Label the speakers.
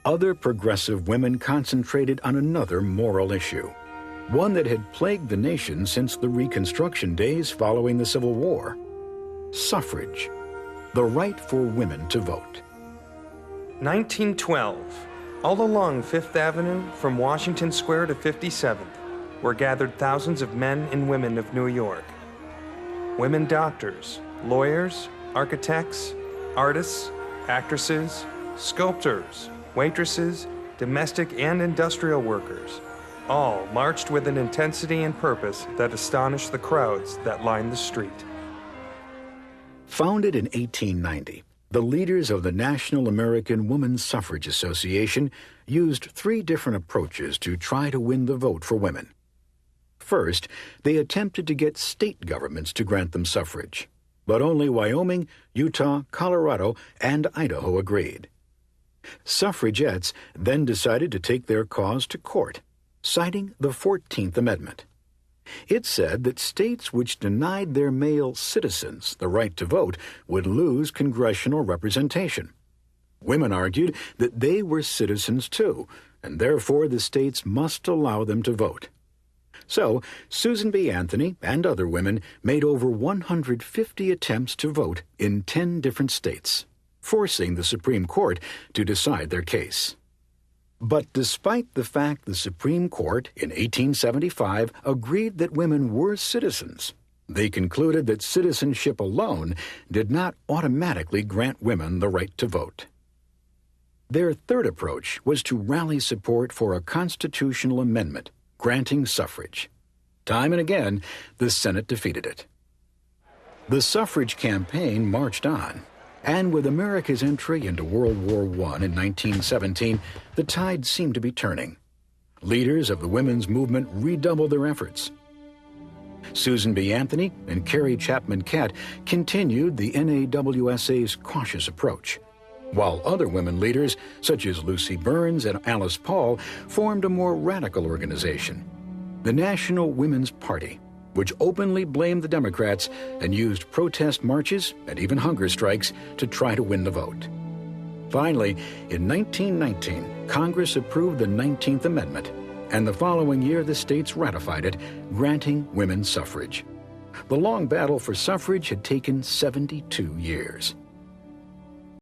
Speaker 1: other progressive women concentrated on another moral issue, one that had plagued the nation since the Reconstruction days following the Civil War: suffrage, the right for women to vote.
Speaker 2: 1912. All along Fifth Avenue, from Washington Square to 57th, were gathered thousands of men and women of New York. Women doctors, lawyers, architects, artists, actresses, sculptors, waitresses, domestic and industrial workers, all marched with an intensity and purpose that astonished the crowds that lined the street.
Speaker 1: Founded in 1890, the leaders of the National American Women's Suffrage Association used 3 different approaches to try to win the vote for women. First, they attempted to get state governments to grant them suffrage, but only Wyoming, Utah, Colorado, and Idaho agreed. Suffragettes then decided to take their cause to court, citing the 14th Amendment. It said that states which denied their male citizens the right to vote would lose congressional representation. Women argued that they were citizens too, and therefore the states must allow them to vote. So, Susan B. Anthony and other women made over 150 attempts to vote in 10 different states, forcing the Supreme Court to decide their case. But despite the fact the Supreme Court in 1875 agreed that women were citizens, they concluded that citizenship alone did not automatically grant women the right to vote. Their third approach was to rally support for a constitutional amendment granting suffrage. Time and again, the Senate defeated it. The suffrage campaign marched on, and with America's entry into World War I in 1917, the tide seemed to be turning. Leaders of the women's movement redoubled their efforts. Susan B. Anthony and Carrie Chapman Catt continued the NAWSA's cautious approach, while other women leaders, such as Lucy Burns and Alice Paul, formed a more radical organization, the National Women's Party, which openly blamed the Democrats and used protest marches and even hunger strikes to try to win the vote. Finally, in 1919, Congress approved the 19th Amendment, and the following year the states ratified it, granting women suffrage. The long battle for suffrage had taken 72 years.